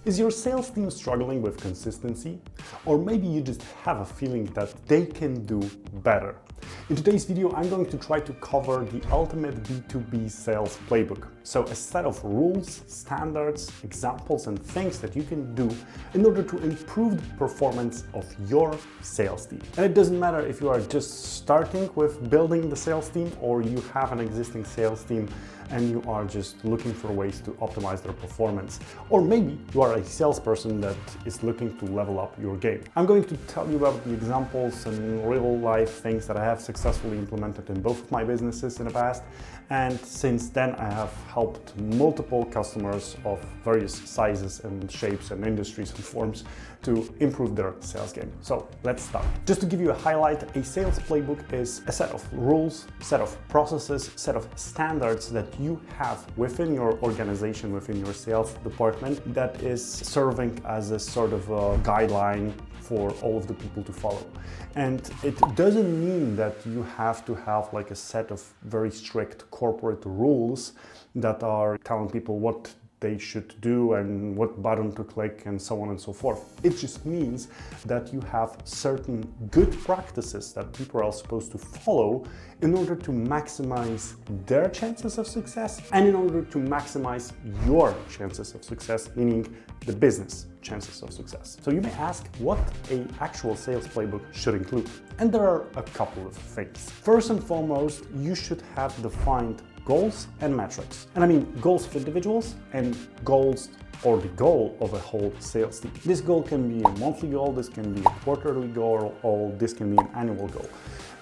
Is your sales team struggling with consistency? Or maybe you just have a feeling that they can do better? In today's video, I'm going to try to cover the ultimate B2B sales playbook. So a set of rules, standards, examples, and things that you can do in order to improve the performance of your sales team. And it doesn't matter if you are just starting with building the sales team or you have an existing sales team and you are just looking for ways to optimize their performance. Or maybe you are a salesperson that is looking to level up your game. I'm going to tell you about the examples and real life things that I have successfully implemented in both of my businesses in the past. And since then, I have helped multiple customers of various sizes and shapes and industries and forms to improve their sales game. So let's start. Just to give you a highlight, a sales playbook is a set of rules, set of processes, set of standards that you have within your organization, within your sales department, that is serving as a sort of a guideline for all of the people to follow. And it doesn't mean that you have to have like a set of very strict corporate rules that are telling people what they should do and what button to click and so on and so forth. It just means that you have certain good practices that people are supposed to follow in order to maximize their chances of success and in order to maximize your chances of success, meaning the business chances of success. So you may ask what an actual sales playbook should include. And there are a couple of things. First and foremost, you should have defined goals and metrics. And I mean goals of individuals and goals or the goal of a whole sales team. This goal can be a monthly goal, this can be a quarterly goal, or this can be an annual goal.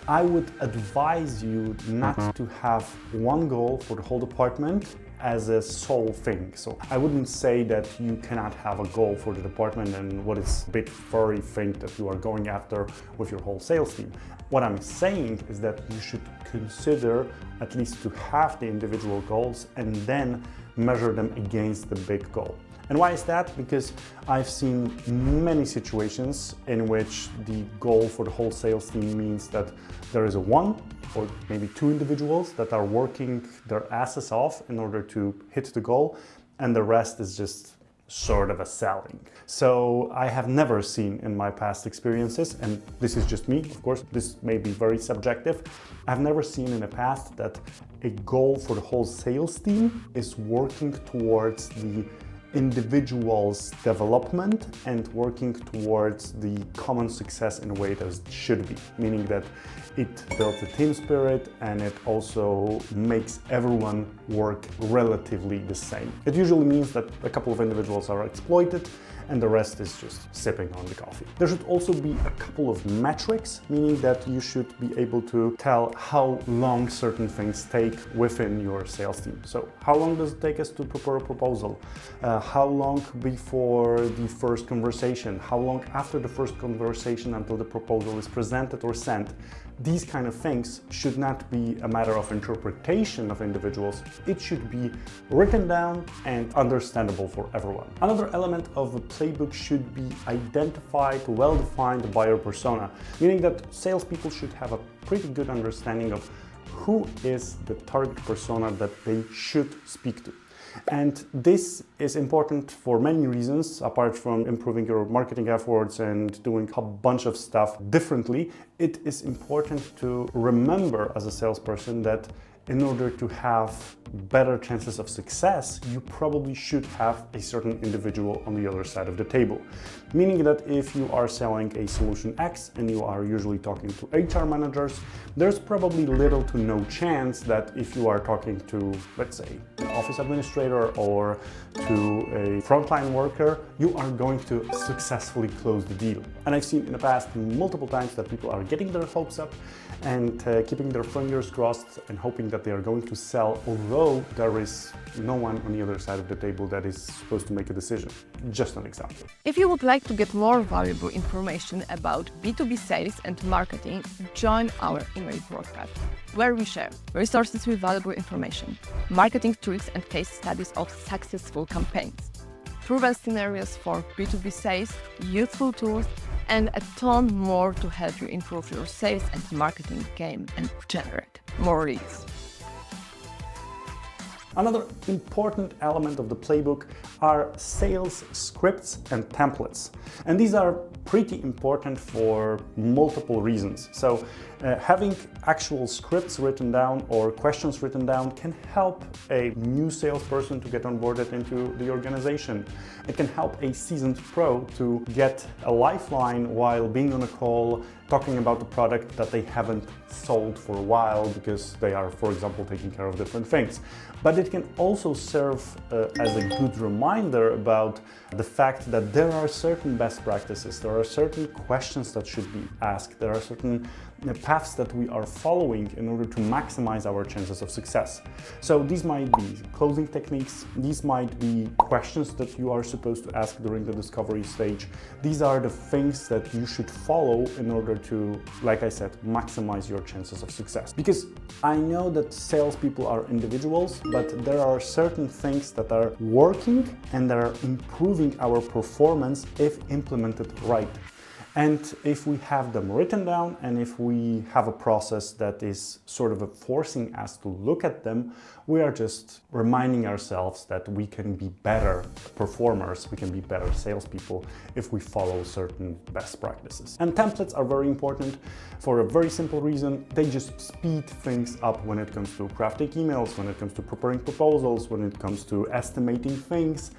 I would advise you not to have one goal for the whole department as a sole thing. So I wouldn't say that you cannot have a goal for the department and what is a big furry thing that you are going after with your whole sales team. What I'm saying is that you should consider at least to have the individual goals and then measure them against the big goal. And why is that? Because I've seen many situations in which the goal for the whole sales team means that there is a one or maybe two individuals that are working their asses off in order to hit the goal, and the rest is just sort of a selling. So I have never seen in my past experiences, and this is just me, of course, this may be very subjective, I've never seen in the past that a goal for the whole sales team is working towards the individual's development and working towards the common success in a way that it should be, meaning that it builds a team spirit and it also makes everyone work relatively the same. It usually means that a couple of individuals are exploited and the rest is just sipping on the coffee. There should also be a couple of metrics, meaning that you should be able to tell how long certain things take within your sales team. So how long does it take us to prepare a proposal? How long before the first conversation? How long after the first conversation until the proposal is presented or sent? These kind of things should not be a matter of interpretation of individuals. It should be written down and understandable for everyone. Another element of a playbook should be identified, well-defined buyer persona, meaning that salespeople should have a pretty good understanding of who is the target persona that they should speak to. And this is important for many reasons, apart from improving your marketing efforts and doing a bunch of stuff differently. It is important to remember as a salesperson that in order to have better chances of success, you probably should have a certain individual on the other side of the table. Meaning that if you are selling a solution X and you are usually talking to HR managers, there's probably little to no chance that if you are talking to, let's say, an office administrator or to a frontline worker, you are going to successfully close the deal. And I've seen in the past multiple times that people are getting their hopes up and keeping their fingers crossed and hoping that they are going to sell, although there is no one on the other side of the table that is supposed to make a decision. Just an example. If you would like to get more valuable information about B2B sales and marketing, join our email broadcast, where we share resources with valuable information, marketing tricks and case studies of successful campaigns, proven scenarios for B2B sales, useful tools, and a ton more to help you improve your sales and marketing game and generate more leads. Another important element of the playbook are sales scripts and templates. And these are pretty important for multiple reasons. So having actual scripts written down or questions written down can help a new salesperson to get onboarded into the organization. It can help a seasoned pro to get a lifeline while being on a call talking about the product that they haven't sold for a while because they are, for example, taking care of different things. But it can also serve as a good reminder about the fact that there are certain best practices, there are certain questions that should be asked, there are certain paths that we are following in order to maximize our chances of success. So these might be closing techniques, these might be questions that you are supposed to ask during the discovery stage. These are the things that you should follow in order to, like I said, maximize your chances of success. Because I know that salespeople are individuals, but there are certain things that are working and that are improving our performance if implemented right. And if we have them written down and if we have a process that is sort of forcing us to look at them, we are just reminding ourselves that we can be better performers, we can be better salespeople if we follow certain best practices. And templates are very important for a very simple reason. They just speed things up when it comes to crafting emails, when it comes to preparing proposals, when it comes to estimating things.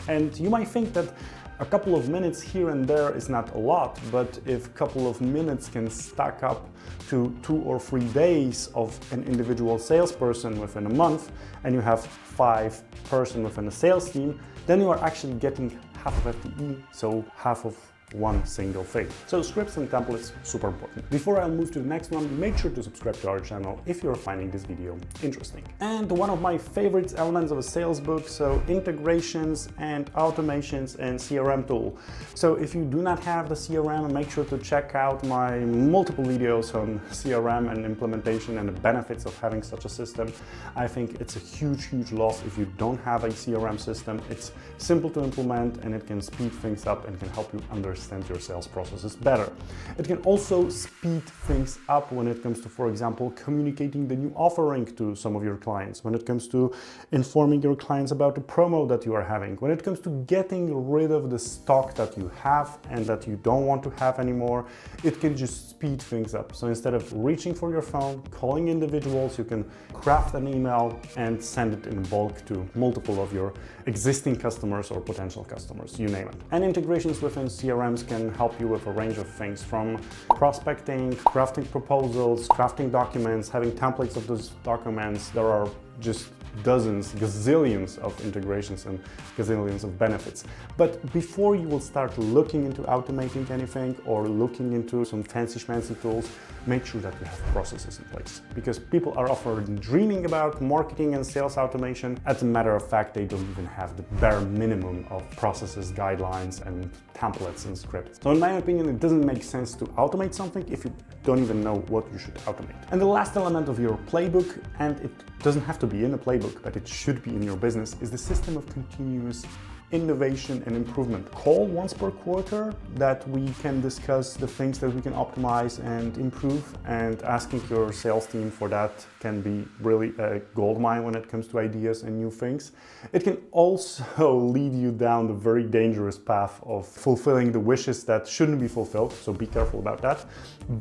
And you might think that a couple of minutes here and there is not a lot, but if a couple of minutes can stack up to 2 or 3 days of an individual salesperson within a month, and you have 5 person within a sales team, then you are actually getting half of FTE, so half of one single thing. So scripts and templates, super important. Before I move to the next one, make sure to subscribe to our channel if you're finding this video interesting. And one of my favorite elements of a sales book, so integrations and automations and CRM tool. So if you do not have the CRM, make sure to check out my multiple videos on CRM and implementation and the benefits of having such a system. I think it's a huge loss if you don't have a CRM system. It's simple to implement and it can speed things up and can help you understand your sales processes better. It can also speed things up when it comes to, for example, communicating the new offering to some of your clients, when it comes to informing your clients about the promo that you are having, when it comes to getting rid of the stock that you have and that you don't want to have anymore. It can just speed things up. So instead of reaching for your phone, calling individuals, you can craft an email and send it in bulk to multiple of your existing customers or potential customers, you name it. And integrations within CRMs can help you with a range of things, from prospecting, crafting proposals, crafting documents, having templates of those documents. There are just dozens, gazillions of integrations and gazillions of benefits. But before you will start looking into automating anything or looking into some fancy schmancy tools, make sure that you have processes in place. Because people are often dreaming about marketing and sales automation. As a matter of fact, they don't even have the bare minimum of processes, guidelines, and templates and scripts. So in my opinion, it doesn't make sense to automate something if you don't even know what you should automate. And the last element of your playbook, and it doesn't have to be in a playbook, but it should be in your business, is the system of continuous innovation and improvement. Call once per quarter that we can discuss the things that we can optimize and improve, and asking your sales team for that can be really a goldmine when it comes to ideas and new things. It can also lead you down the very dangerous path of fulfilling the wishes that shouldn't be fulfilled, so be careful about that.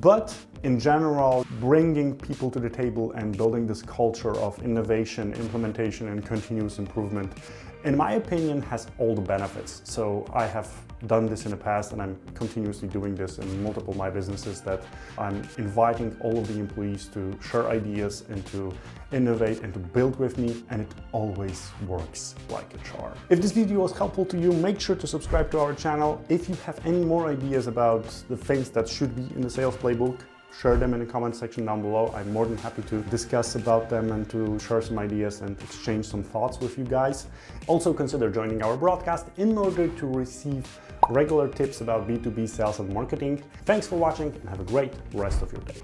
But in general, bringing people to the table and building this culture of innovation, implementation, and continuous improvement, in my opinion, has all the benefits. So I have done this in the past and I'm continuously doing this in multiple of my businesses, that I'm inviting all of the employees to share ideas and to innovate and to build with me, and it always works like a charm. If this video was helpful to you, make sure to subscribe to our channel. If you have any more ideas about the things that should be in the sales playbook, share them in the comment section down below. I'm more than happy to discuss about them and to share some ideas and exchange some thoughts with you guys. Also consider joining our broadcast in order to receive regular tips about B2B sales and marketing. Thanks for watching and have a great rest of your day.